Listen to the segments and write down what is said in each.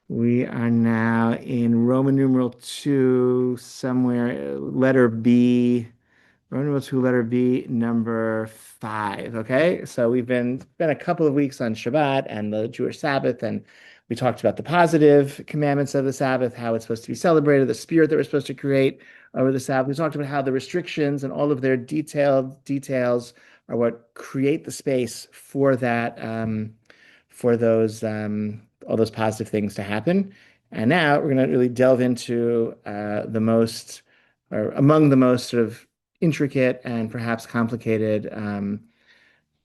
We are now in Roman numeral two, somewhere, letter B, Roman numeral two, letter B, number five. Okay, so we've been a couple of weeks on Shabbat and the Jewish Sabbath, and we talked about the positive commandments of the Sabbath, how it's supposed to be celebrated, the spirit that we're supposed to create over the Sabbath. We talked about how the restrictions and all of their detailed details are what create the space for that, for those all those positive things to happen. And now we're going to really delve into the most, or among the most sort of intricate and perhaps complicated,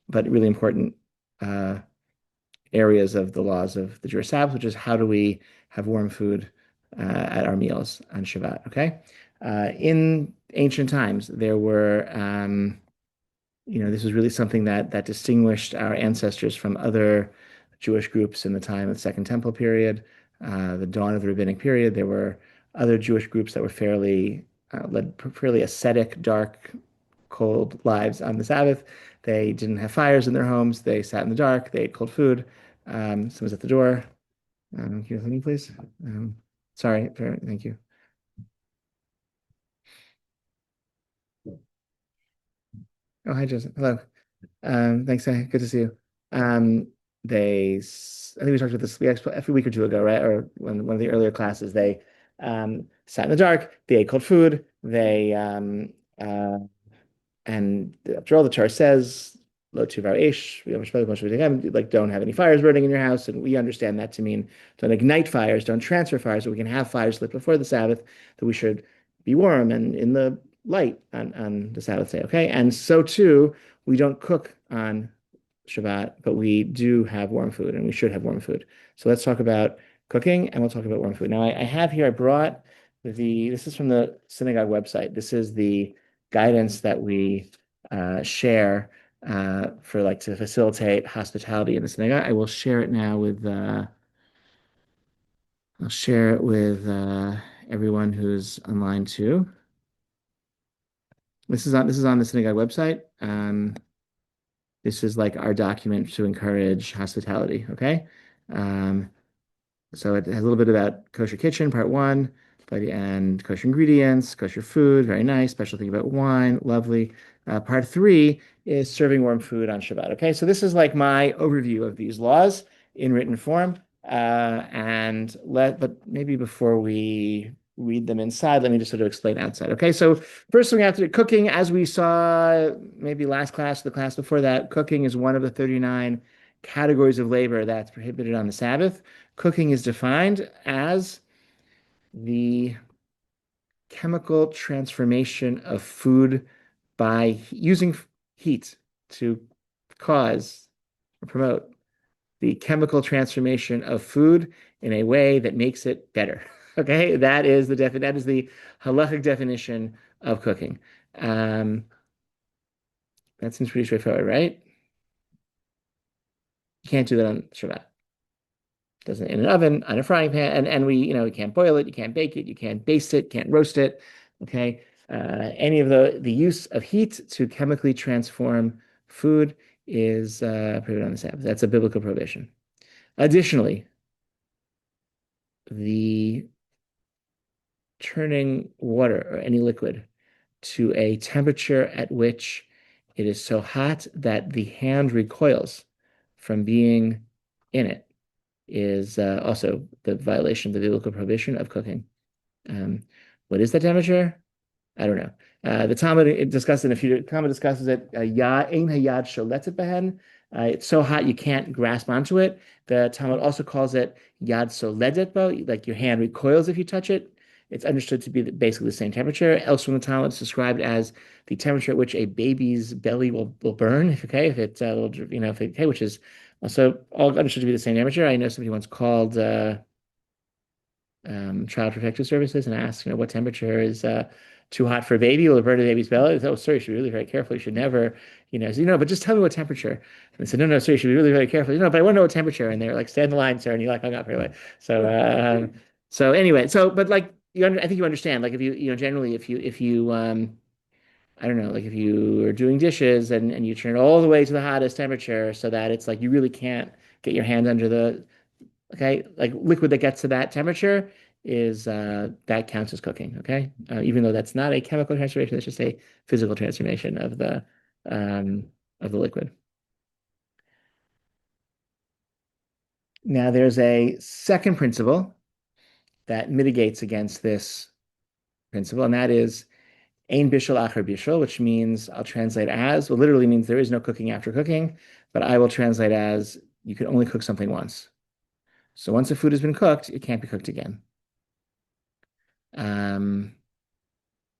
but really important uh, areas of the laws of the Jewish Sabbath, which is how do we have warm food at our meals on Shabbat? Okay. In ancient times, there were this was really something that distinguished our ancestors from other Jewish groups in the time of the Second Temple period, the dawn of the Rabbinic period. There were other Jewish groups that were led fairly ascetic, dark, cold lives on the Sabbath. They didn't have fires in their homes. They sat in the dark. They ate cold food. Someone's at the door. Can you help me, please? Sorry. Thank you. Oh, hi, Joseph. Hello. Thanks. Good to see you. Um, I think we talked about this a week or two ago, right? Or when one of the earlier classes, they sat in the dark, they ate cold food, and after all, the Torah says, Lo tuvar ish, like don't have any fires burning in your house. And we understand that to mean don't ignite fires, don't transfer fires, but we can have fires lit before the Sabbath, that we should be warm and in the light on the Sabbath day. Okay. And so too, we don't cook on Shabbat, but we do have warm food and we should have warm food. So let's talk about cooking and we'll talk about warm food. Now, I have here, I brought this is from the synagogue website. This is the guidance that we share for like to facilitate hospitality in the synagogue. I will share it now I'll share it with everyone who's online too. This is on the synagogue website. This is like our document to encourage hospitality. Okay. Um, So it has a little bit about kosher kitchen, part one, and kosher ingredients, kosher food, very nice. Special thing about wine, lovely. Part three is serving warm food on Shabbat. Okay, so this is like my overview of these laws in written form. But maybe before we read them inside, let me just sort of explain outside. Okay, so first thing we have to do, cooking, as we saw maybe last class, the class before that, cooking is one of the 39 categories of labor that's prohibited on the Sabbath. Cooking is defined as the chemical transformation of food by using heat to cause or promote the chemical transformation of food in a way that makes it better. Okay, that is the halachic definition of cooking. Um, that seems pretty straightforward, right? You can't do that on Shabbat. Doesn't in an oven, on a frying pan, and we can't boil it, you can't bake it, you can't baste it, can't roast it. Okay, any of the use of heat to chemically transform food is prohibited on the Sabbath. That's a biblical prohibition. Additionally, the turning water or any liquid to a temperature at which it is so hot that the hand recoils from being in it is also the violation of the biblical prohibition of cooking. Um, what is that temperature? I don't know. The Talmud discusses it in a few. Talmud discusses it. Ein hayad sholetet behen. It's so hot you can't grasp onto it. The Talmud also calls it yad soledet bo, like your hand recoils if you touch it. It's understood to be basically the same temperature. Elsewhere in the Talmud, it's described as the temperature at which a baby's belly will burn. If it's okay, which is also all understood to be the same temperature. I know somebody once called Child Protective Services and asked, what temperature is too hot for a baby? Will it burn a baby's belly? Oh, sorry, you should be really very careful. You should never, but just tell me what temperature. And they said, no, no, sorry, you should be really, very careful. No, but I want to know what temperature. And they were like, stay in the line, sir. And you like hung up right away. So anyway, but like I think you understand. Like if generally I don't know, like if you are doing dishes and you turn it all the way to the hottest temperature so that it's like you really can't get your hand Okay, like liquid that gets to that temperature is that counts as cooking. Okay, even though that's not a chemical transformation, that's just a physical transformation um, of the liquid. Now, there's a second principle that mitigates against this principle, and that is ein bishul acher bishul, which means I'll translate as, well, literally means there is no cooking after cooking, but I will translate as you can only cook something once. So once a food has been cooked, it can't be cooked again. Um,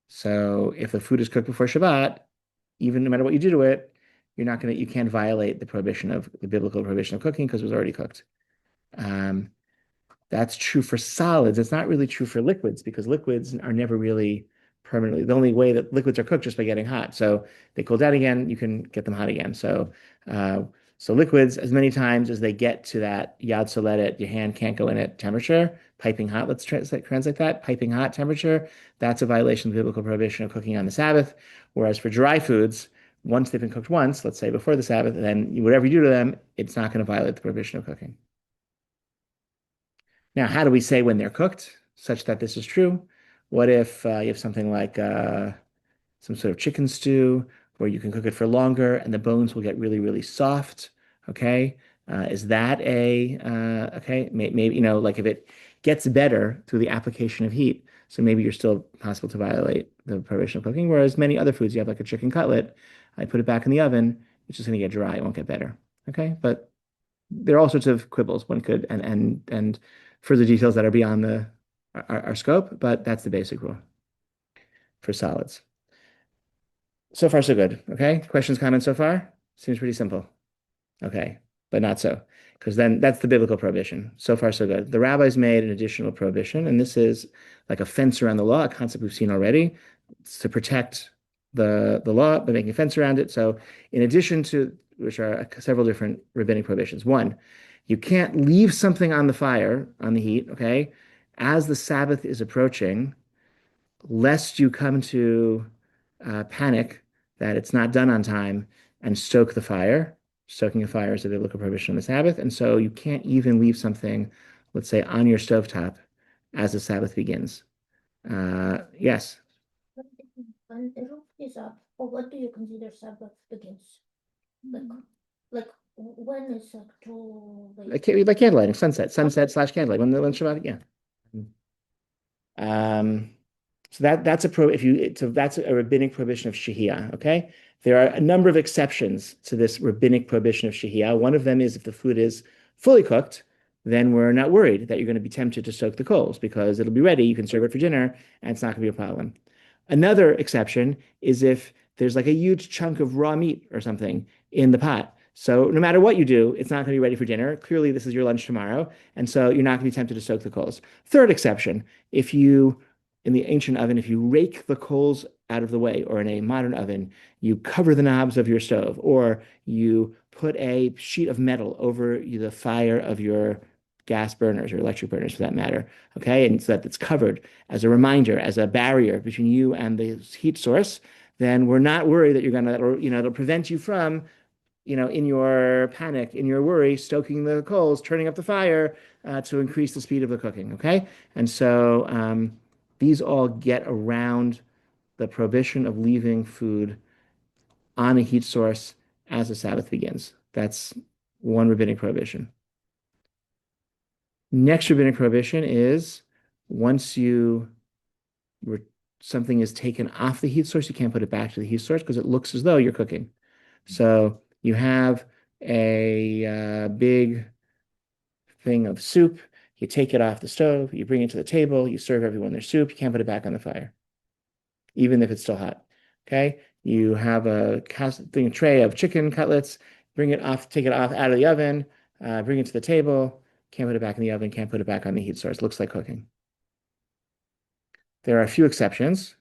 so if the food is cooked before Shabbat, even no matter what you do to it, you can't violate the biblical prohibition of cooking because it was already cooked. Um, That's true for solids. It's not really true for liquids because liquids are never really permanently. The only way that liquids are cooked just by getting hot. So they cool down again, you can get them hot again. Uh, so liquids, as many times as they get to that yad soledet, your hand can't go in at temperature, piping hot. Let's translate that. Piping hot temperature. That's a violation of the biblical prohibition of cooking on the Sabbath. Whereas for dry foods, once they've been cooked once, let's say before the Sabbath, then whatever you do to them, it's not going to violate the prohibition of cooking. Now, how do we say when they're cooked such that this is true? What if you have something like some sort of chicken stew where you can cook it for longer and the bones will get really, really soft? Okay. Is that okay? Maybe, like if it gets better through the application of heat, so maybe you're still possible to violate the prohibition of cooking. Whereas many other foods, you have like a chicken cutlet, I put it back in the oven, it's just going to get dry, it won't get better. Okay. But there are all sorts of quibbles one could and further details that are beyond our scope, but that's the basic rule for solids. So far, so good. Okay. Questions, comments so far? Seems pretty simple. Okay. But not so. Because then that's the biblical prohibition. So far, so good. The rabbis made an additional prohibition, and this is like a fence around the law, a concept we've seen already. It's to protect the law by making a fence around it. So, in addition to which are several different rabbinic prohibitions. One, you can't leave something on the fire, on the heat, okay, as the Sabbath is approaching, lest you come to panic that it's not done on time and stoke the fire. Stoking a fire is a biblical prohibition on the Sabbath. And so you can't even leave something, let's say, on your stovetop as the Sabbath begins. Yes. When the roof is up, or what do you consider Sabbath begins? Like, like when is it too late? Like candlelighting, sunset slash candlelight when Shabbat, yeah. Um, so that's a pro if you so that's a rabbinic prohibition of shehiyah. Okay, there are a number of exceptions to this rabbinic prohibition of shehiyah. One of them is if the food is fully cooked, then we're not worried that you're going to be tempted to soak the coals because it'll be ready. You can serve it for dinner, and it's not going to be a problem. Another exception is if there's like a huge chunk of raw meat or something in the pot. So no matter what you do, it's not going to be ready for dinner. Clearly, this is your lunch tomorrow, and so you're not going to be tempted to soak the coals. Third exception, if you in the ancient oven, if you rake the coals out of the way, or in a modern oven, you cover the knobs of your stove, or you put a sheet of metal over the fire of your gas burners or electric burners for that matter, okay? And so that it's covered as a reminder, as a barrier between you and the heat source, then we're not worried that you're gonna, or, it'll prevent you from in your panic, in your worry, stoking the coals, turning up the fire to increase the speed of the cooking. Okay. And so these all get around the prohibition of leaving food on a heat source as the Sabbath begins. That's one rabbinic prohibition. Next rabbinic prohibition is once something is taken off the heat source, you can't put it back to the heat source because it looks as though you're cooking. So you have a big thing of soup. You take it off the stove, you bring it to the table, you serve everyone their soup. You can't put it back on the fire, even if it's still hot. Okay. You have a tray of chicken cutlets, bring it off, take it off out of the oven, bring it to the table, can't put it back in the oven, can't put it back on the heat source. Looks like cooking. There are a few exceptions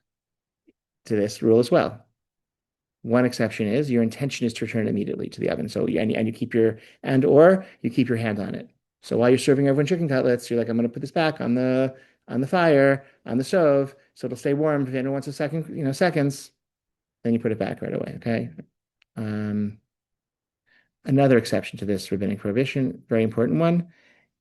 to this rule as well. One exception is your intention is to return it immediately to the oven. So and you keep or you keep your hand on it. So while you're serving everyone chicken cutlets, you're like, I'm going to put this back on the fire on the stove, so it'll stay warm for once a second, seconds. Then you put it back right away. Okay. Um, Another exception to this rabbinic prohibition, very important one,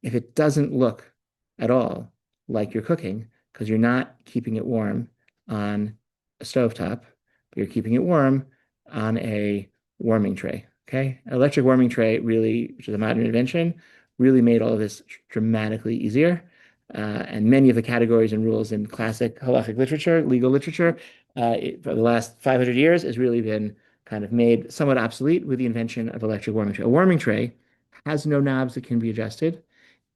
If it doesn't look at all like you're cooking, because you're not keeping it warm on a stovetop, but you're keeping it warm on a warming tray. Okay. Electric warming tray really, which is a modern invention, really made all of this dramatically easier. And many of the categories and rules in classic halachic literature, legal literature, for the last 500 years has really been kind of made somewhat obsolete with the invention of electric warming tray. A warming tray has no knobs that can be adjusted,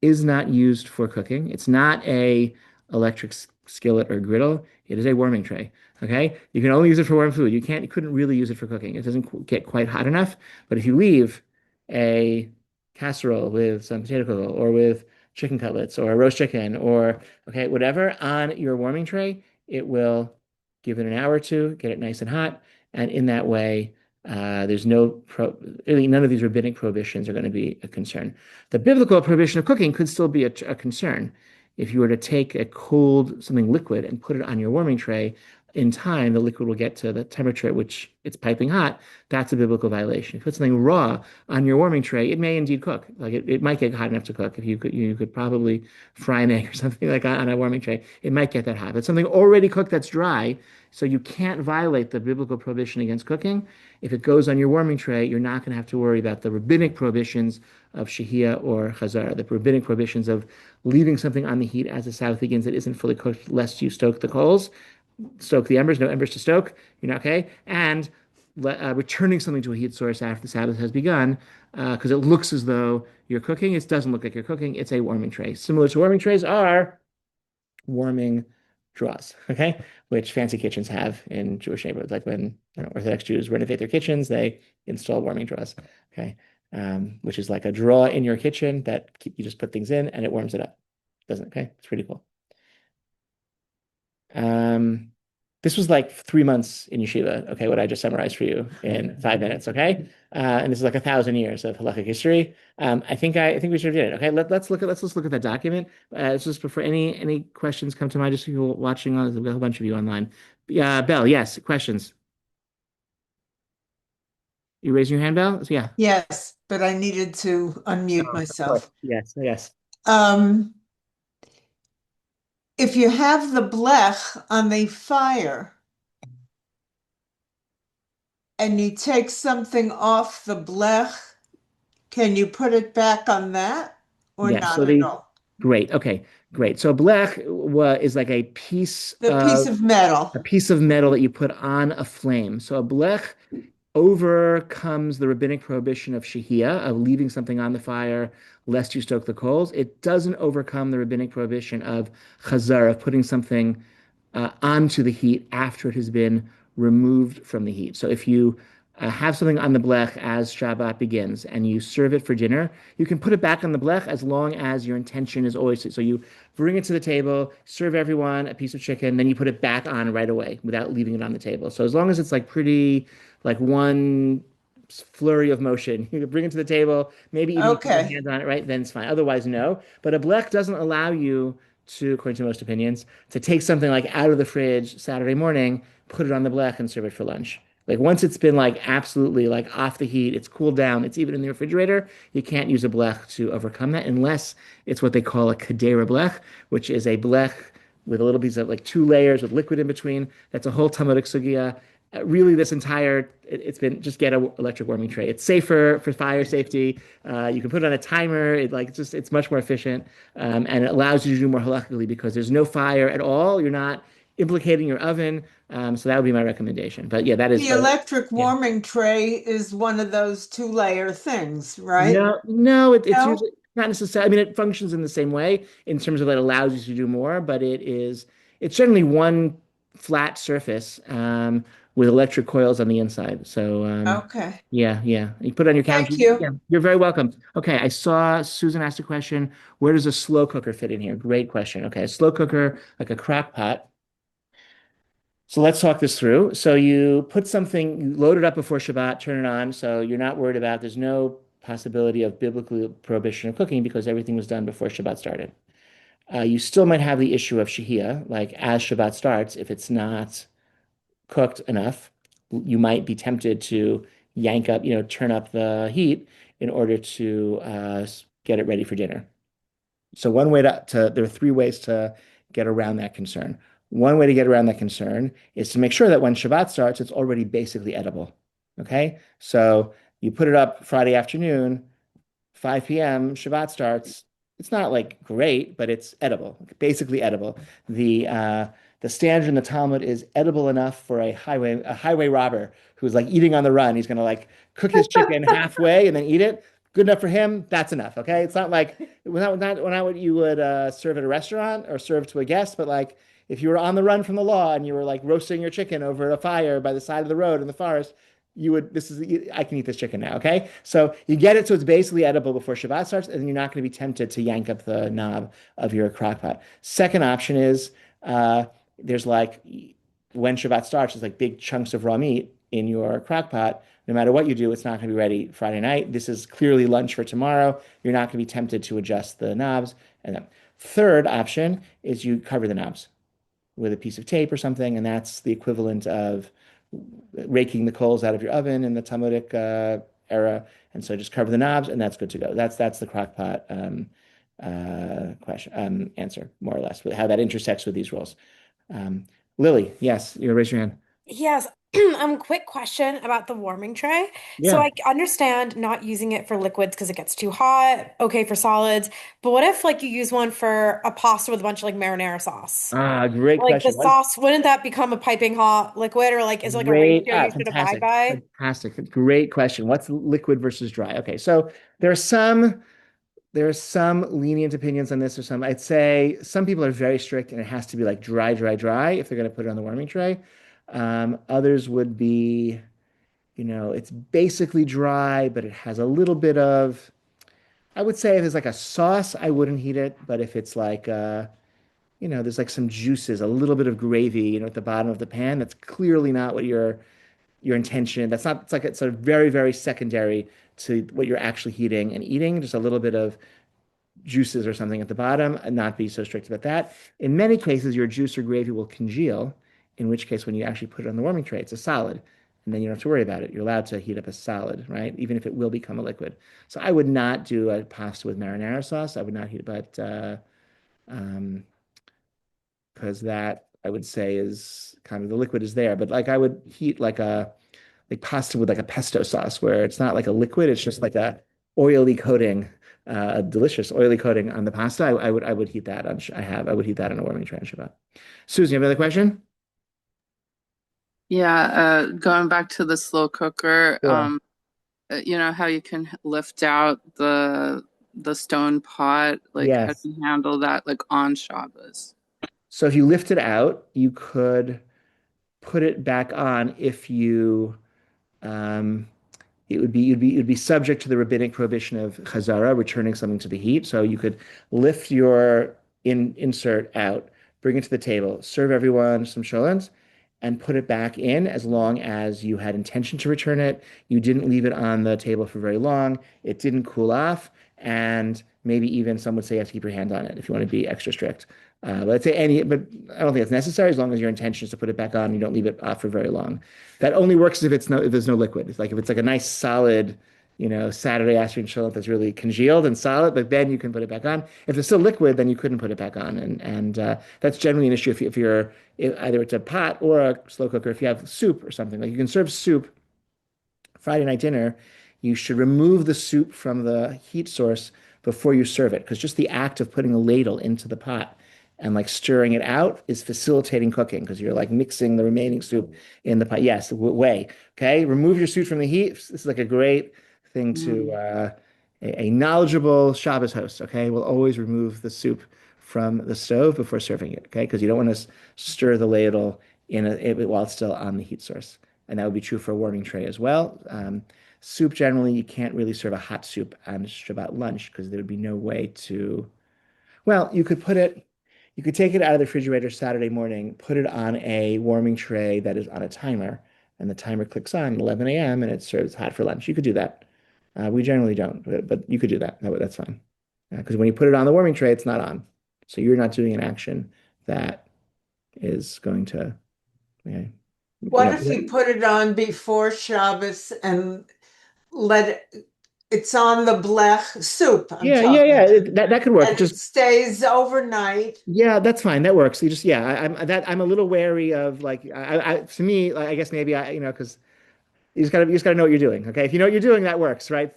is not used for cooking. It's not a electric skillet or griddle. It is a warming tray. Okay. You can only use it for warm food. You couldn't really use it for cooking. It doesn't get quite hot enough. But if you leave a casserole with some potato kugel or with chicken cutlets or roast chicken or, okay, whatever on your warming tray, it will give it an hour or two, get it nice and hot. And in that way, there's really none of these rabbinic prohibitions are going to be a concern. The biblical prohibition of cooking could still be a concern. If you were to take a cold, something liquid, and put it on your warming tray, in time, the liquid will get to the temperature at which it's piping hot. That's a biblical violation. If you put something raw on your warming tray, it may indeed cook. Like it might get hot enough to cook. If you could probably fry an egg or something like that on a warming tray, it might get that hot. But something already cooked that's dry, so you can't violate the biblical prohibition against cooking. If it goes on your warming tray, you're not going to have to worry about the rabbinic prohibitions of shehiyah or chazara, the rabbinic prohibitions of leaving something on the heat as the Sabbath begins that isn't fully cooked, lest you stoke the coals, stoke the embers, no embers to stoke, you're not okay, and returning something to a heat source after the Sabbath has begun, because it looks as though you're cooking. It doesn't look like you're cooking. It's a warming tray. Similar to warming trays are warming drawers, okay, which fancy kitchens have in Jewish neighborhoods. Like when Orthodox Jews renovate their kitchens, they install warming drawers, okay, which is like a drawer in your kitchen that you just put things in and it warms it up. Doesn't, okay? It's pretty cool. Um, this was like 3 months in yeshiva, okay, what I just summarized for you in 5 minutes, okay? And this is like 1,000 years of halachic history. I think we should have did it. Okay, let's just look at that document. Just before any questions come to mind, just people watching on, there's a whole bunch of you online. Bell, yes, questions. You raising your hand, Bell? So, yeah. Yes, but I needed to unmute Oh, of course. myself. Yes, yes. Um, if you have the blech on the fire and you take something off the blech, can you put it back on that or Yes. not So at the all? great. Okay, great. So blech is like The piece of metal. a piece of metal that you put on a flame. So a blech overcomes the rabbinic prohibition of shehiyah, of leaving something on the fire lest you stoke the coals. It doesn't overcome the rabbinic prohibition of chazar, of putting something onto the heat after it has been removed from the heat. So if you have something on the blech as Shabbat begins and you serve it for dinner, you can put it back on the blech as long as your intention is always so you bring it to the table, serve everyone a piece of chicken, then you put it back on right away without leaving it on the table. So as long as it's like pretty like one flurry of motion. You can bring it to the table. Maybe even you put your Okay. hands on it, right? Then it's fine. Otherwise, no. But a blech doesn't allow you to, according to most opinions, to take something like out of the fridge Saturday morning, put it on the blech and serve it for lunch. Like once it's been like absolutely like off the heat, it's cooled down, it's even in the refrigerator, you can't use a blech to overcome that unless it's what they call a kadera blech, which is a blech with a little piece of like 2 layers with liquid in between. That's a whole Talmudic sugya. Really, this entire it's been just get a electric warming tray. It's safer for fire safety. You can put it on a timer. It's much more efficient, and it allows you to do more halakhically because there's no fire at all. You're not implicating your oven. So that would be my recommendation. But yeah, that is The electric yeah. warming tray is one of those two-layer things, right? No, it's No? usually not necessarily. I mean, it functions in the same way in terms of it allows you to do more, but it's generally one flat surface with electric coils on the inside. So Okay. yeah, yeah. You put it on your counter. Thank you. Yeah, you're very welcome. Okay, I saw Susan asked a question. Where does a slow cooker fit in here? Great question. Okay, a slow cooker, like a crock pot. So let's talk this through. So you put something, you load it up before Shabbat, turn it on, so you're not worried about, there's no possibility of biblical prohibition of cooking because everything was done before Shabbat started. You still might have the issue of shehiyah, like as Shabbat starts, if it's not cooked enough, you might be tempted to turn up the heat in order to get it ready for dinner. So one way there are three ways to get around that concern. One way to get around that concern is to make sure that when Shabbat starts, it's already basically edible. Okay, so you put it up Friday afternoon, 5 p.m. Shabbat starts. It's not like great, but it's edible, basically edible. The standard in the Talmud is edible enough for a highway robber who's like eating on the run. He's gonna like cook his chicken halfway and then eat it. Good enough for him. That's enough. Okay, it's not like not what you would serve at a restaurant or serve to a guest, but like if you were on the run from the law and you were like roasting your chicken over a fire by the side of the road in the forest, you would this is I can eat this chicken now, okay? So you get it so it's basically edible before Shabbat starts, and you're not going to be tempted to yank up the knob of your crock pot. Second option is there's like when Shabbat starts, there's like big chunks of raw meat in your crock pot. No matter what you do, it's not going to be ready Friday night. This is clearly lunch for tomorrow. You're not going to be tempted to adjust the knobs. And then third option is you cover the knobs with a piece of tape or something, and that's the equivalent of raking the coals out of your oven in the Talmudic era. And so just cover the knobs, and that's good to go. That's the crock pot question answer, more or less, with how that intersects with these rules. Um, Lily, yes, you raise your hand. Yes. Quick question about the warming tray. So Yeah. I understand not using it for liquids because it gets too hot. Okay, for solids. But what if like you use one for a pasta with a bunch of like marinara sauce? Great Like the question. sauce, wouldn't that become a piping hot liquid or like is it like a Great, ratio you should abide fantastic, by? fantastic. Great question. What's liquid versus dry? Okay, so there are some there are some lenient opinions on this, or some I'd say some people are very strict, and it has to be like dry, dry, dry if they're going to put it on the warming tray. Others would be, it's basically dry, but it has a little bit of. I would say if it's like a sauce, I wouldn't heat it, but if it's like there's like some juices, a little bit of gravy, at the bottom of the pan, that's clearly not what your intention. That's not, it's like it's sort of very, very secondary to what you're actually heating and eating, just a little bit of juices or something at the bottom and not be so strict about that. In many cases, your juice or gravy will congeal, in which case, when you actually put it on the warming tray, it's a solid. And then you don't have to worry about it. You're allowed to heat up a solid, right? Even if it will become a liquid. So I would not do a pasta with marinara sauce. I would not heat it, but um, because that I would say is kind of the liquid is there. But like I would heat like pasta with like a pesto sauce where it's not like a liquid, it's just like a oily coating, a delicious oily coating on the pasta. I would heat that on I would heat that on a warming tray on Shabbat. Susan, you have another question? Yeah, going back to the slow cooker, Sure. you know how you can lift out the stone pot, like how do Yes. you handle that like on Shabbos? So if you lift it out, you could put it back on if you um, it would be subject to the rabbinic prohibition of chazara, returning something to the heat. So you could lift your insert out, bring it to the table, serve everyone some cholents, and put it back in as long as you had intention to return it. You didn't leave it on the table for very long. It didn't cool off, and maybe even some would say you have to keep your hand on it if you want to be extra strict. But I'd say but I don't think it's necessary as long as your intention is to put it back on and you don't leave it off for very long. That only works if there's no liquid. It's like if it's like a nice solid, Saturday afternoon chillin' that's really congealed and solid, but then you can put it back on. If it's still liquid, then you couldn't put it back on, and that's generally an issue if you're either it's a pot or a slow cooker. If you have soup or something, like you can serve soup Friday night dinner, you should remove the soup from the heat source before you serve it, because just the act of putting a ladle into the pot and like stirring it out is facilitating cooking because you're like mixing the remaining soup in the pot. Yes, way. Okay, remove your soup from the heat. This is like a great thing to Mm. a knowledgeable Shabbos host. Okay, will always remove the soup from the stove before serving it. Okay, because you don't want to stir the ladle while it's still on the heat source, and that would be true for a warming tray as well. Soup generally, you can't really serve a hot soup on Shabbat lunch because there would be no way to. Well, you could take it out of the refrigerator Saturday morning, put it on a warming tray that is on a timer, and the timer clicks on 11 a.m. and it serves hot for lunch. You could do that. We generally don't, but you could do that. That's fine. Because when you put it on the warming tray, it's not on. So you're not doing an action that is going to, okay, What if you put it on before Shabbos and let it It's on the blech soup I'm Yeah, yeah, talking yeah. about. That could work. And it Just stays overnight. yeah, that's fine. That works. You just yeah, I'm a little wary of like to me like, I guess maybe I because you just gotta know what you're doing. Okay, if you know what you're doing, that works, right?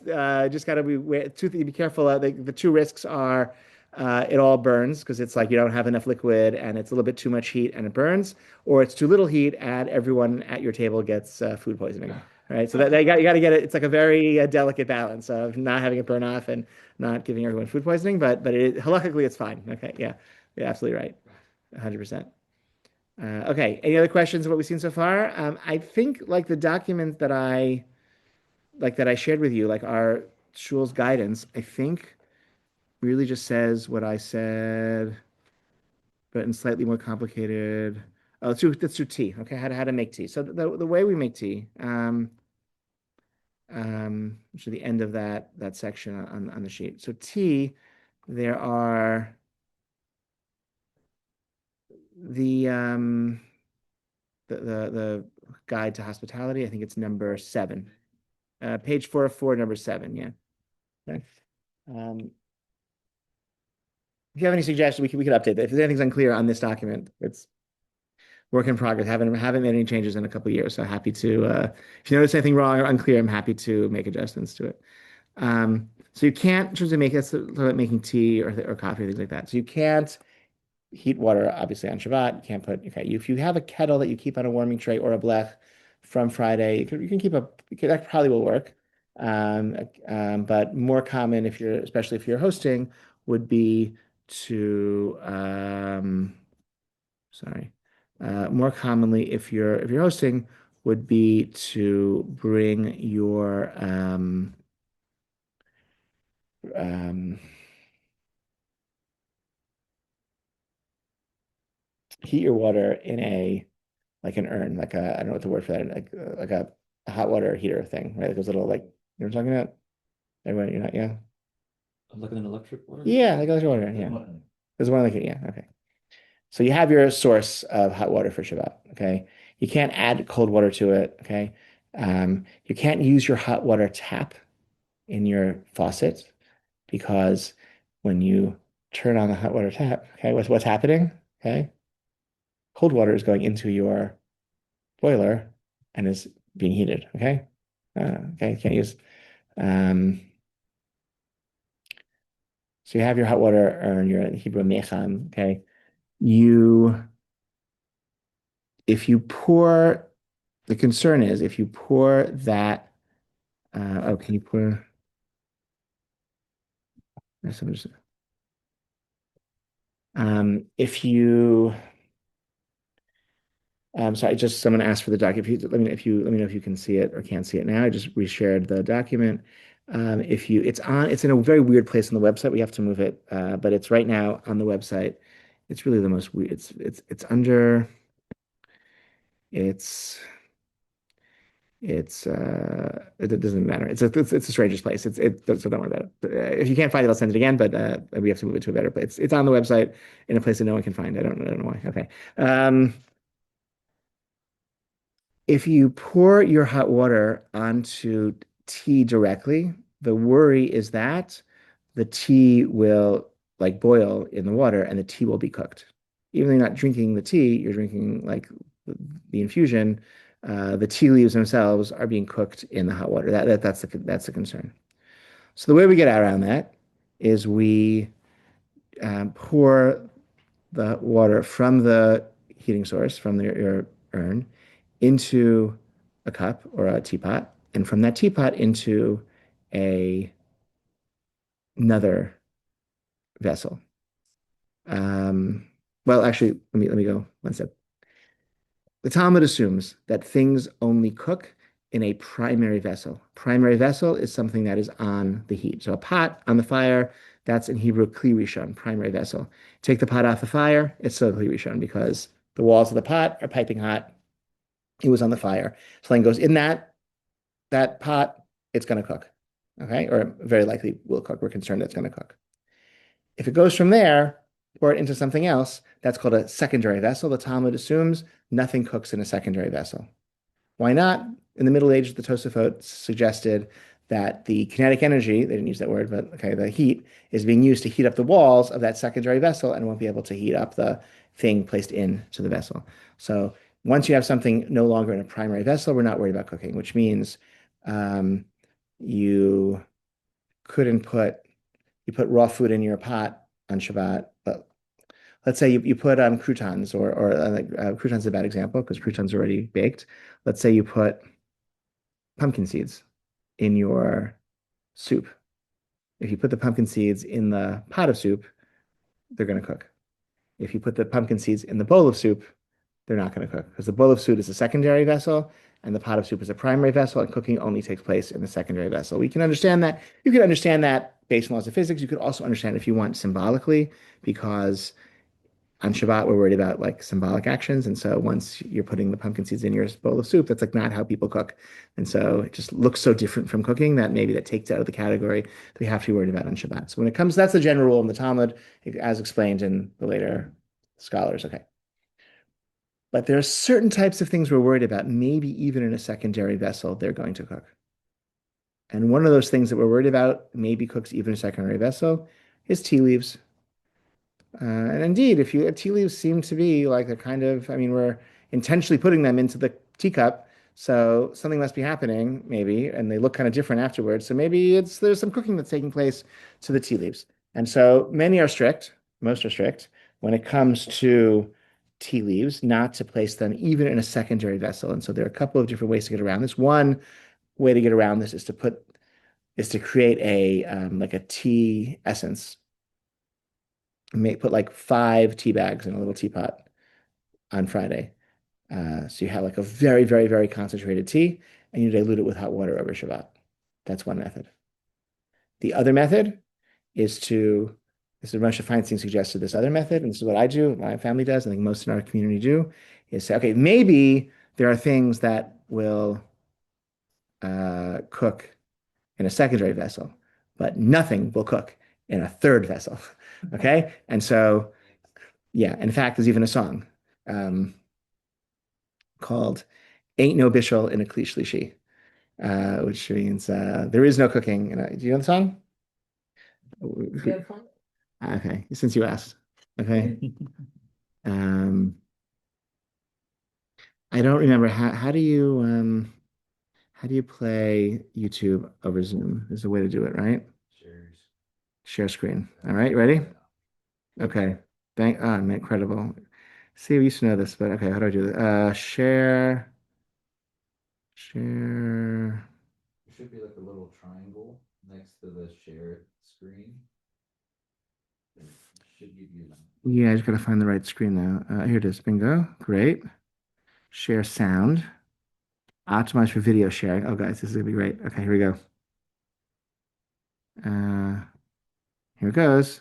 Just gotta be careful. The two risks are it all burns because it's like you don't have enough liquid and it's a little bit too much heat and it burns, or it's too little heat and everyone at your table gets food poisoning. Right, so you got to get it. It's like a very delicate balance of not having it burn off and not giving everyone food poisoning. But luckily it's fine. Okay, yeah, you're absolutely right, 100%. Okay. Any other questions of what we've seen so far? I think like the document that I shared with you, like our Shul's guidance, I think really just says what I said, but in slightly more complicated. Oh, let's do tea. Okay, how to make tea. So the way we make tea, which is the end of that section on the sheet. So tea, there are the the guide to hospitality. I think it's number 7. Page 4 of 4, number 7. Yeah. Okay. Um, if you have any suggestions, we could update that. If there's anything's unclear on this document, it's work in progress. Haven't made any changes in a couple of years, so happy to. If you notice anything wrong or unclear, I'm happy to make adjustments to it. So you can't, in terms of making tea or coffee, things like that. So you can't heat water, obviously, on Shabbat. You can't put, okay, if you have a kettle that you keep on a warming tray or a blech from Friday, you can keep that probably will work. But more common especially if you're hosting, would be to, sorry, more commonly if you're hosting would be to bring your, um, heat your water in like an urn, like I don't know what the word for that, like a hot water heater thing, right? Like those little like you know what I'm talking about? Everyone, you're not, yeah. Like an electric water Yeah, heater? like electric water, yeah. There's one like it, yeah, okay. So you have your source of hot water for Shabbat, okay? You can't add cold water to it, okay? You can't use your hot water tap in your faucet because when you turn on the hot water tap, okay, what's happening? Okay, cold water is going into your boiler and is being heated. Okay. Okay. Can't use. Um, so you have your hot water or your Hebrew mecham. Okay. You, if you pour, the concern is if you pour that. Oh, can you pour? If you sorry, just someone asked for the doc. If you let me know if you can see it or can't see it now. I just reshared the document. It's in a very weird place on the website. We have to move it, but it's right now on the website. It's really the most weird. It's under. It's it doesn't matter. It's the strangest place. So don't worry about it. If you can't find it, I'll send it again. But we have to move it to a better place. It's on the website in a place that no one can find. I don't know why. Okay. If you pour your hot water onto tea directly, the worry is that the tea will like boil in the water and the tea will be cooked. Even though you're not drinking the tea, you're drinking like the infusion. The tea leaves themselves are being cooked in the hot water. That's the concern. So the way we get around that is we pour the water from the heating source, from your urn, into a cup or a teapot, and from that teapot into a another vessel. Well, actually, let me go one step. The Talmud assumes that things only cook in a primary vessel. Primary vessel is something that is on the heat. So a pot on the fire, that's in Hebrew kli rishon, primary vessel. Take the pot off the fire, it's still kli rishon because the walls of the pot are piping hot. It was on the fire. Something goes in that pot, it's going to cook. Okay, or very likely will cook. We're concerned it's going to cook. If it goes from there, pour it into something else, that's called a secondary vessel. The Talmud assumes nothing cooks in a secondary vessel. Why not? In the Middle Ages, the Tosafot suggested that the kinetic energy, they didn't use that word, but okay, the heat is being used to heat up the walls of that secondary vessel and won't be able to heat up the thing placed into the vessel. So once you have something no longer in a primary vessel, we're not worried about cooking, which means um, you couldn't put raw food in your pot on Shabbat, but let's say you put croutons or croutons is a bad example because croutons are already baked. Let's say you put pumpkin seeds in your soup. If you put the pumpkin seeds in the pot of soup, they're going to cook. If you put the pumpkin seeds in the bowl of soup, they're not going to cook because the bowl of soup is a secondary vessel and the pot of soup is a primary vessel, and cooking only takes place in the secondary vessel. We can understand that. You can understand that based on laws of physics. You could also understand if you want symbolically, because on Shabbat, we're worried about like symbolic actions. And so once you're putting the pumpkin seeds in your bowl of soup, that's like not how people cook. And so it just looks so different from cooking that maybe that takes it out of the category that we have to be worried about on Shabbat. So when it comes, that's the general rule in the Talmud, as explained in the later scholars. Okay. But there are certain types of things we're worried about, maybe even in a secondary vessel, they're going to cook. And one of those things that we're worried about, maybe cooks even a secondary vessel, is tea leaves. And indeed, if you tea leaves seem to be like they're kind of, I mean, we're intentionally putting them into the teacup, so something must be happening, maybe, and they look kind of different afterwards. So maybe there's some cooking that's taking place to the tea leaves. And so many are strict, most are strict when it comes to tea leaves, not to place them even in a secondary vessel. And so there are a couple of different ways to get around this. One way to get around this is to create a like a tea essence. Put like 5 tea bags in a little teapot on Friday. So you have like a very, very, very concentrated tea, and you dilute it with hot water over Shabbat. That's one method. The other method is this is Moshe Feinstein suggested this other method, and this is what I do, my family does, I think most in our community do, is say, okay, maybe there are things that will cook in a secondary vessel, but nothing will cook in a third vessel. Okay? And so, yeah, in fact, there's even a song called Ain't No Bishul in a Kli Shlishi, which means there is no cooking. Do you know the song? Okay, since you asked. Okay. Um, I don't remember how do you play YouTube over Zoom? There's a way to do it, right? Share screen. All right, ready? Okay. Incredible. See, we used to know this, but okay, how do I do this? Share. There should be like a little triangle next to the shared screen. It should give you Yeah, I just gotta find the right screen now. Here it is. Bingo. Great. Share sound. Optimize for video sharing. Oh, guys, this is gonna be great. Okay, here we go. Here it goes.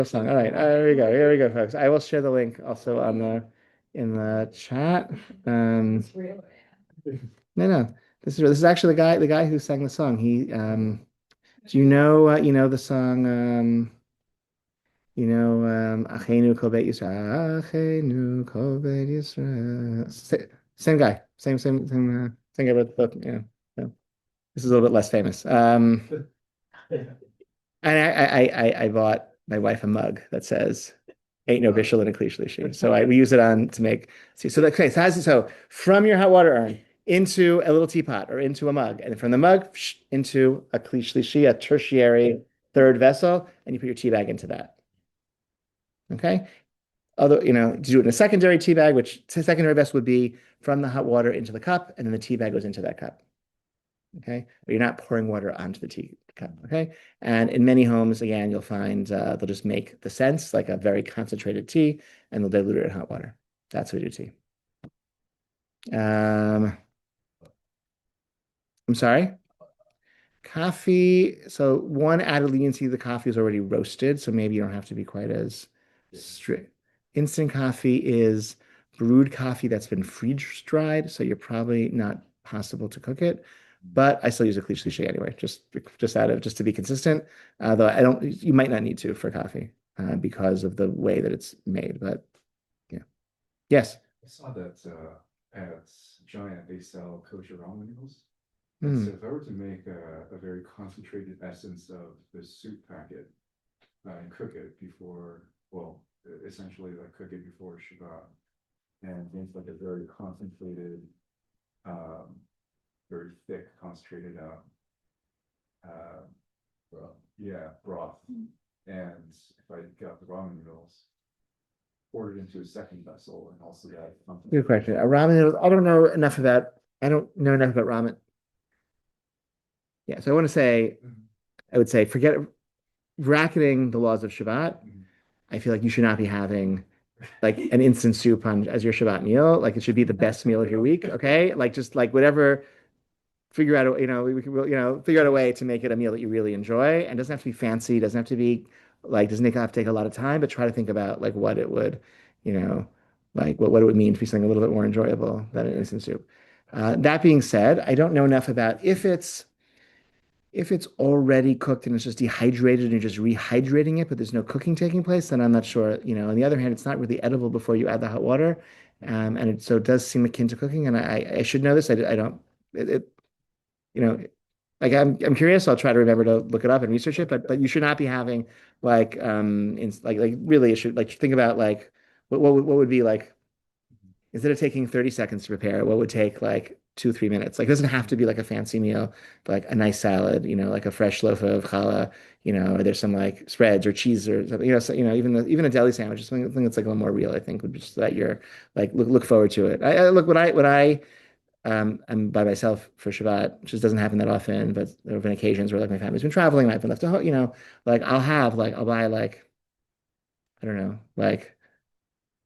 Song. All right, there we go. Here we go, folks. I will share the link also on the in the chat. No, no, this is actually the guy who sang the song. Do you know the song Achenu Kol Beit Yisrael, Achenu Kol Beit Yisrael. Same guy, same guy wrote the book. Yeah, so this is a little bit less famous. And I bought my wife a mug that says "Ain't no bishul in a kli shlishi." So we use it on to make. See, so okay, so from your hot water urn into a little teapot or into a mug, and from the mug into a kli shlishi, a tertiary third vessel, and you put your tea bag into that. Okay. Although, to do it in a secondary tea bag, which secondary vessel would be from the hot water into the cup, and then the tea bag goes into that cup. Okay. But you're not pouring water onto the tea cup. Okay. And in many homes, again, you'll find they'll just make the sense like a very concentrated tea, and they'll dilute it in hot water. That's how we do tea. I'm sorry. Coffee. So one added leniency, the coffee is already roasted, so maybe you don't have to be quite as strict. Instant coffee is brewed coffee that's been freeze dried, so you're probably not possible to cook it. But I still use a cliche anyway, just to be consistent. Though I don't, you might not need to for coffee because of the way that it's made. But yeah, yes. I saw that at Giant they sell kosher ramen noodles. Mm. So if I were to make a very concentrated essence of the soup packet and cook it before, well, essentially like cook it before Shabbat, and make like a very concentrated, very thick, concentrated broth. Yeah, broth. And if I got the ramen noodles, poured it into a second vessel, and also got something. Good question. Ramen noodles. I don't know enough about. I don't know enough about ramen. Yeah, so I want to say, I would say, forget bracketing the laws of Shabbat. I feel like you should not be having like an instant soup on as your Shabbat meal. Like it should be the best meal of your week. Okay, like just like whatever. Figure out a we can figure out a way to make it a meal that you really enjoy, and it doesn't have to be fancy. Doesn't have to be like doesn't have to take a lot of time. But try to think about like what it would, like what it would mean to be something a little bit more enjoyable than an instant soup. That being said, I don't know enough about if it's already cooked and it's just dehydrated and you're just rehydrating it, but there's no cooking taking place, then I'm not sure. On the other hand, it's not really edible before you add the hot water. So it does seem akin to cooking. And I should know this. I don't, you know, like I'm curious. I'll try to remember to look it up and research it, but you should not be having like, like really, it should like think about like, what would be like, instead of taking 30 seconds to prepare, what would take like 2, 3 minutes? Like, it doesn't have to be like a fancy meal, but like a nice salad, like a fresh loaf of challah, or there's some like spreads or cheese or something, so, even a deli sandwich, something that's like a little more real, I think would be just that you're like, look forward to it. I look, I'm by myself for Shabbat, which just doesn't happen that often, but there have been occasions where like my family's been traveling and I've been left at home, like I'll buy like, I don't know, like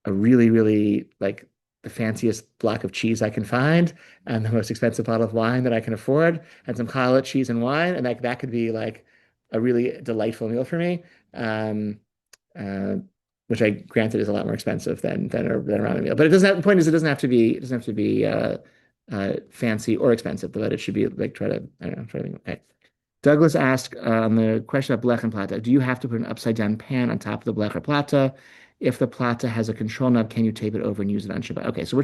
a really, really like the fanciest block of cheese I can find and the most expensive bottle of wine that I can afford and some challah cheese and wine. And like that could be like a really delightful meal for me. Uh, which I granted is a lot more expensive than a ramen meal. But the point is it doesn't have to be fancy or expensive, but it should be like I don't know, try to think. Okay. Douglas asked on the question of blech and plata, do you have to put an upside down pan on top of the blech or plata? If the plata has a control knob, can you tape it over and use it on Shabbat? Okay, so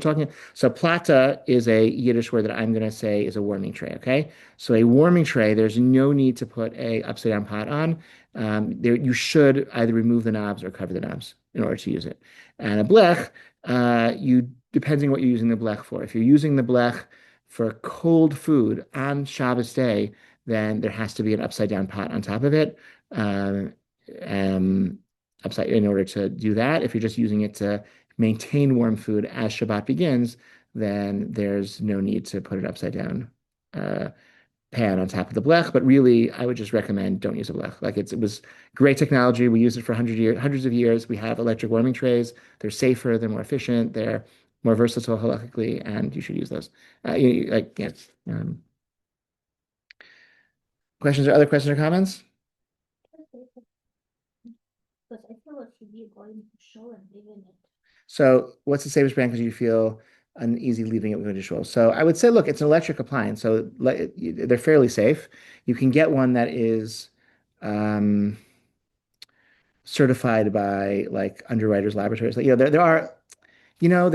plata is a Yiddish word that I'm going to say is a warming tray, okay? So a warming tray, there's no need to put a upside down pot on. You should either remove the knobs or cover the knobs in order to use it. And a blech, depending what you're using the blech for. If you're using the blech for cold food on Shabbos day, then there has to be an upside down pot on top of it. Upside in order to do that. If you're just using it to maintain warm food as Shabbat begins, then there's no need to put an upside down pan on top of the blech. But really, I would just recommend don't use a blech. Like it was great technology. We used it for hundreds of years. We have electric warming trays. They're safer. They're more efficient. They're more versatile halakhically, and you should use those. Yes. Other questions or comments? Because I feel like if you're going to show and leaving it. So what's the safest brand because you feel uneasy leaving it going to shul? So I would say, look, it's an electric appliance, so they're fairly safe. You can get one that is certified by like Underwriters Laboratories. Like, there are, there are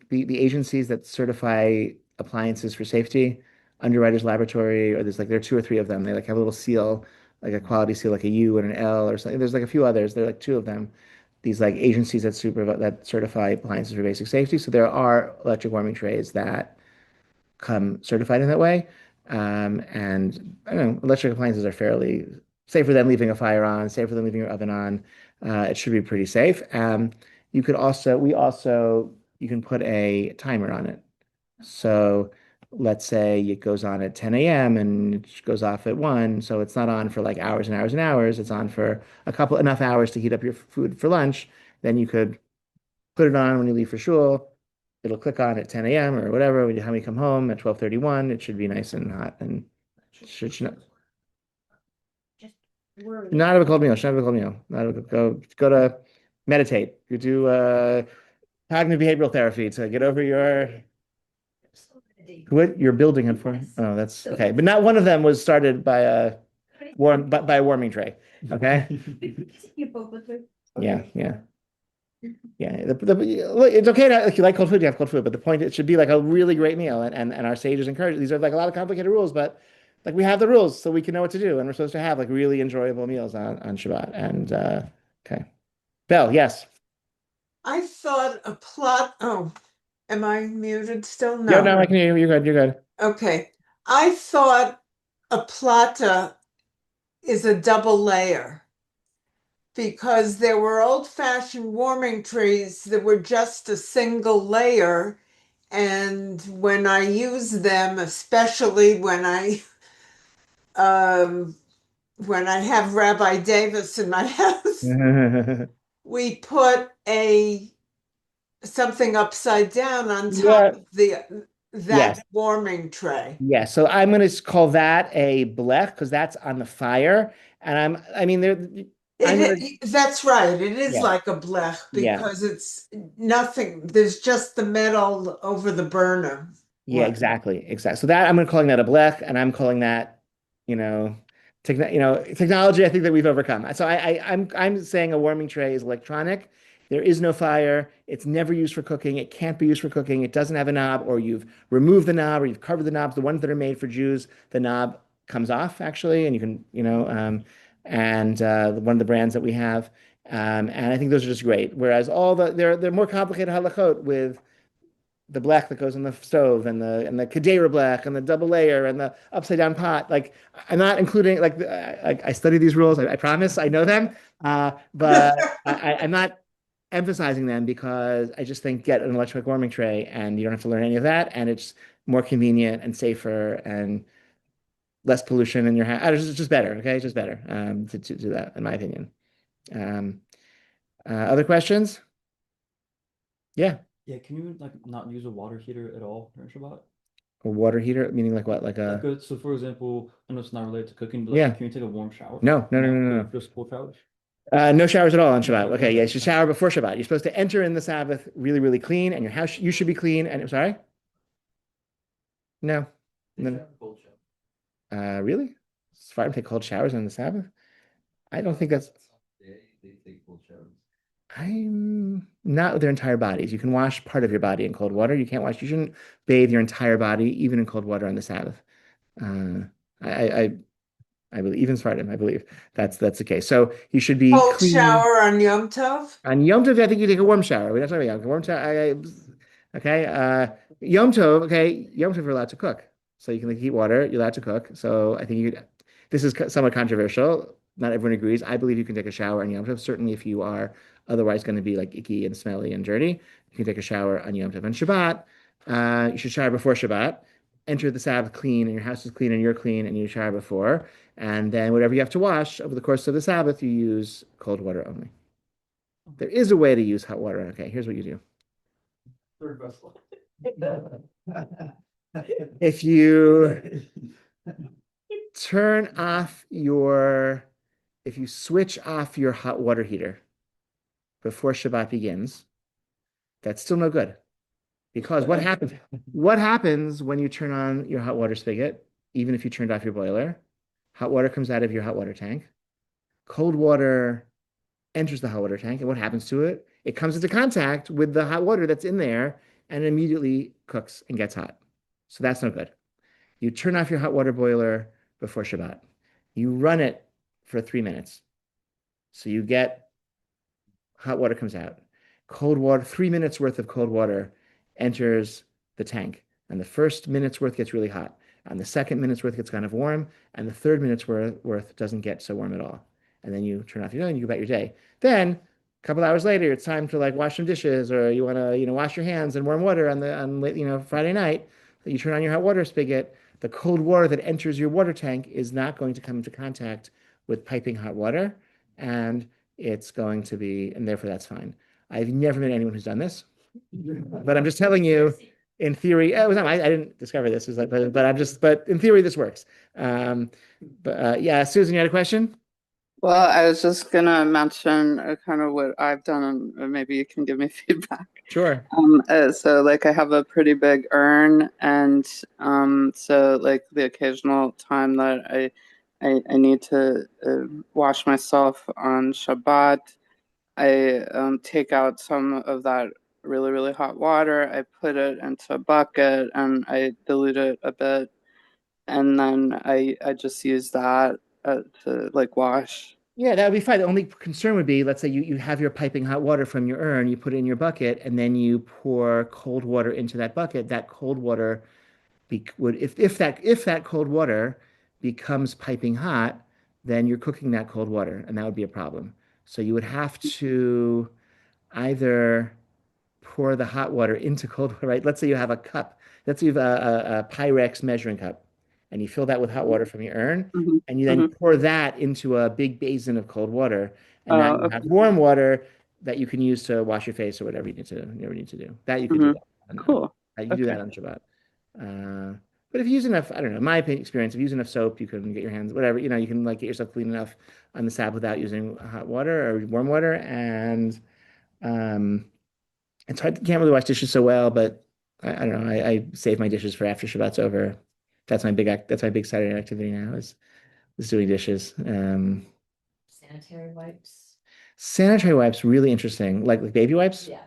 the agencies that certify appliances for safety, Underwriters Laboratory, or there are 2 or 3 of them. They like have a little seal, like a quality seal, like a U and an L or something. There's like a few others. There are like 2 of them. These like agencies that certify appliances for basic safety. So there are electric warming trays that come certified in that way. And I don't know, electric appliances are fairly safer than leaving a fire on, safer than leaving your oven on. It should be pretty safe. You could also, we also, you can put a timer on it. So let's say it goes on at 10 a.m. and it goes off at 1. So it's not on for like hours and hours and hours. It's on for enough hours to heat up your food for lunch. Then you could put it on when you leave for shul. It'll click on at 10 a.m. or whatever. When you come home at 12:31, it should be nice and hot and should not, Just worry. not have a cold meal. Should not have a cold meal. Not have a, go to meditate. You do cognitive behavioral therapy to get over what you're building it for. Oh, that's okay. But not one of them was started by a by a warming tray. Okay. You both with her. Yeah, yeah. Yeah, look, it's okay to if you like cold food, you have cold food, but the point it should be like a really great meal, and our sages encourage these are like a lot of complicated rules, but like we have the rules so we can know what to do, and we're supposed to have like really enjoyable meals on Shabbat. And okay, Bell, yes, I thought a plot, oh, am I muted still? yeah, No. no, I can hear you. You're good. You're good. Okay. I thought a plata is a double layer because there were old-fashioned warming trees that were just a single layer. And when I use them, especially when I have Rabbi Davis in my house, we put a something upside down on top Yeah. of the Yes. that warming tray. Yeah, so I'm going to call that a blech because that's on the fire, and I mean, there, I'm gonna, That's right. It is yeah, like a blech yeah, because it's nothing. There's just the metal over the burner. yeah, Right. exactly, exactly. So that I'm calling that a blech, and I'm calling that, you know, technology. I think that we've overcome. So I'm saying a warming tray is electronic. There is no fire. It's never used for cooking. It can't be used for cooking. It doesn't have a knob, or you've removed the knob, or you've covered the knobs. The ones that are made for Jews, the knob comes off actually, and you can, and one of the brands that we have, and I think those are just great. Whereas all they're more complicated halachot with the black that goes in the stove and the Kadera black and the double layer and the upside down pot. Like I'm not including like I study these rules. I promise I know them, but I'm not emphasizing them because I just think get an electric warming tray and you don't have to learn any of that, and it's more convenient and safer and less pollution in your house. It's just better. Okay, it's just better to do that, in my opinion. Um, other questions? Yeah. Yeah, can you like not use a water heater at all during Shabbat? A water heater, meaning like what? Like Like, a so for example, I know it's not related to cooking, but like, yeah. can you take a warm shower? No, no, no, No, no, no. just cold showers. No showers at all on Shabbat. Okay, yeah, you should shower before Shabbat. You're supposed to enter in the Sabbath really, really clean, and your house you should be clean. And sorry, no, no, really? Sfardim take cold showers on the Sabbath? I don't think that's. They take cold showers. I'm not with their entire bodies. You can wash part of your body in cold water. You can't wash. You shouldn't bathe your entire body, even in cold water on the Sabbath. Uh, I, I, I believe even Sfardim. I believe that's the case. So you should be Cold clean. shower on Yom Tov. On Yom Tov, I think you take a warm shower. We're not talking about warm shower. Okay. Yom Tov, okay. Yom Tov, you're allowed to cook. So you can like, heat water. You're allowed to cook. So I think this is somewhat controversial. Not everyone agrees. I believe you can take a shower on Yom Tov. Certainly, if you are otherwise going to be like icky and smelly and dirty, you can take a shower on Yom Tov. On Shabbat, you should shower before Shabbat. Enter the Sabbath clean, and your house is clean, and you're clean, and you shower before. And then whatever you have to wash over the course of the Sabbath, you use cold water only. There is a way to use hot water. Okay, here's what you do. Third best one. If you turn off if you switch off your hot water heater before Shabbat begins, that's still no good. Because what happens when you turn on your hot water spigot, even if you turned off your boiler? Hot water comes out of your hot water tank. Cold water enters the hot water tank, and what happens to it? It comes into contact with the hot water that's in there and immediately cooks and gets hot. So that's no good. You turn off your hot water boiler before Shabbat. You run it for 3 minutes. So you get hot water comes out. Cold water, 3 minutes worth of cold water enters the tank. And the first minute's worth gets really hot. And the second minute's worth gets kind of warm. And the third minute's worth doesn't get so warm at all. And then you turn off your oven and you go about your day. Then a couple hours later, it's time to like wash some dishes or you want to, wash your hands in warm water on Friday night. You turn on your hot water spigot. The cold water that enters your water tank is not going to come into contact with piping hot water. And it's going to be, and therefore that's fine. I've never met anyone who's done this, but I'm just telling you, in theory, it was not, I didn't discover this, it was like, but in theory, this works. But yeah, Susan, you had a question? Well, I was just gonna mention kind of what I've done, and maybe you can give me feedback. Sure. So like I have a pretty big urn, and so like the occasional time that I need to wash myself on Shabbat, I take out some of that really, really hot water. I put it into a bucket and I dilute it a bit, and then I just use that to like wash. Yeah, that would be fine. The only concern would be, let's say you have your piping hot water from your urn, you put it in your bucket, and then you pour cold water into that bucket. That cold water would if that cold water becomes piping hot, then you're cooking that cold water, and that would be a problem. So you would have to either pour the hot water into cold water, right? Let's say you have a cup. Let's say you have a Pyrex measuring cup, and you fill that with hot water from your urn, Hmm. and you then Hmm. pour that into a big basin of cold water, and now Oh, you have okay. warm water that you can use to wash your face or whatever you need to do. That you could do Hmm. that. Cool. You can do Okay. that on Shabbat. But if you use enough, I don't know, my opinion, experience, if you use enough soap, you can get your hands, whatever, you can like get yourself clean enough on the Sabbath without using hot water or warm water. And um, it's hard, can't really wash dishes so well, but I don't know. I save my dishes for after Shabbat's over. That's my big Saturday night activity now is doing dishes. Sanitary wipes. Sanitary wipes, really interesting. Like baby wipes? Yeah.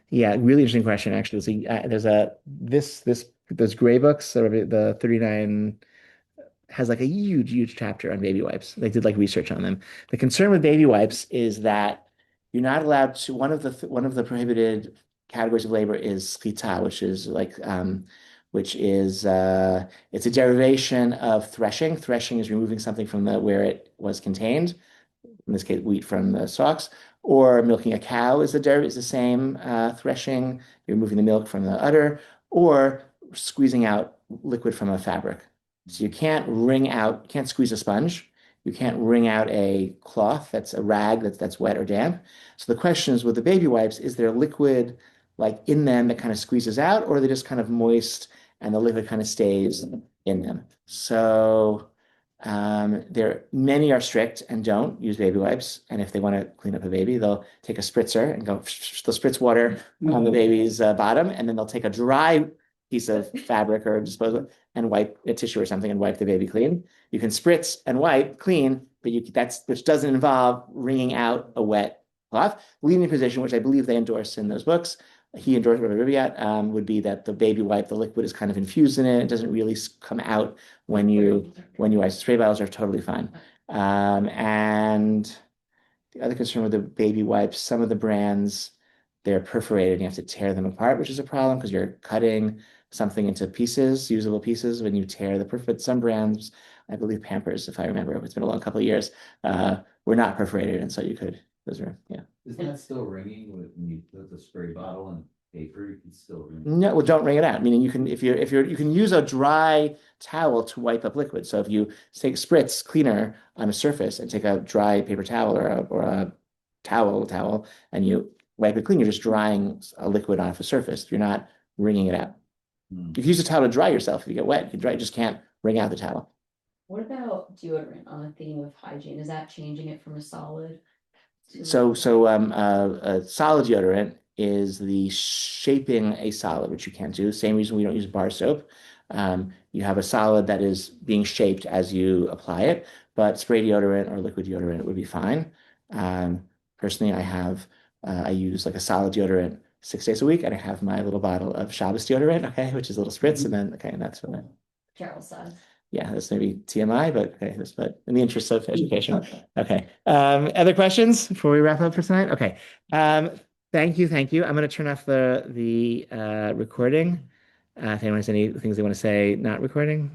Yeah, really interesting question actually. So, there's those gray books, the 39 has like a huge, huge chapter on baby wipes. They did like research on them. The concern with baby wipes is that you're not allowed to. One of the prohibited categories of labor is shlita, which is it's a derivation of threshing. Threshing is removing something from the where it was contained, in this case, wheat from the stalks, or milking a cow is the same threshing. You're removing the milk from the udder, or squeezing out liquid from a fabric. So you can't squeeze a sponge. You can't wring out a cloth that's a rag that's wet or damp. So the question is with the baby wipes, is there liquid like in them that kind of squeezes out, or are they just kind of moist and the liquid kind of stays in them? So many are strict and don't use baby wipes. And if they want to clean up a baby, they'll take a spritzer and they'll spritz water on the baby's bottom, and then they'll take a dry piece of fabric or disposable and wipe a tissue or something and wipe the baby clean. You can spritz and wipe clean, but which doesn't involve wringing out a wet cloth. Leading position, which I believe they endorse in those books, he endorsed Rabbi Riviat, would be that the baby wipe, the liquid is kind of infused in it. It doesn't really come out when you ice. Spray bottles are totally fine. And the other concern with the baby wipes, some of the brands, they're perforated and you have to tear them apart, which is a problem because you're cutting something into pieces, usable pieces, when you tear the perforated. Some brands, I believe Pampers, if I remember, it's been a long couple of years, were not perforated. And so those were, yeah. Is that still ringing when you put the spray bottle in paper? You can still ring. No, well, don't wring it out. Meaning you can use a dry towel to wipe up liquid. So if you take spritz cleaner on a surface and take a dry paper towel or a towel and you wipe it clean, you're just drying a liquid off a surface. You're not wringing it out. You can use a towel to dry yourself if you get wet. You just can't wring out the towel. What about deodorant on the theme of hygiene? Is that changing it from a solid to A solid deodorant is the shaping a solid, which you can't do. Same reason we don't use bar soap. You have a solid that is being shaped as you apply it, but spray deodorant or liquid deodorant would be fine. Personally, I use like a solid deodorant 6 days a week, and I have my little bottle of Shabbos deodorant, okay, which is a little spritz, and that's what Carol size? yeah, that's maybe TMI, but okay, but in the interest of education. Okay. Other questions before we wrap up for tonight? Okay. Thank you. I'm going to turn off the recording If anyone has any things they want to say, not recording.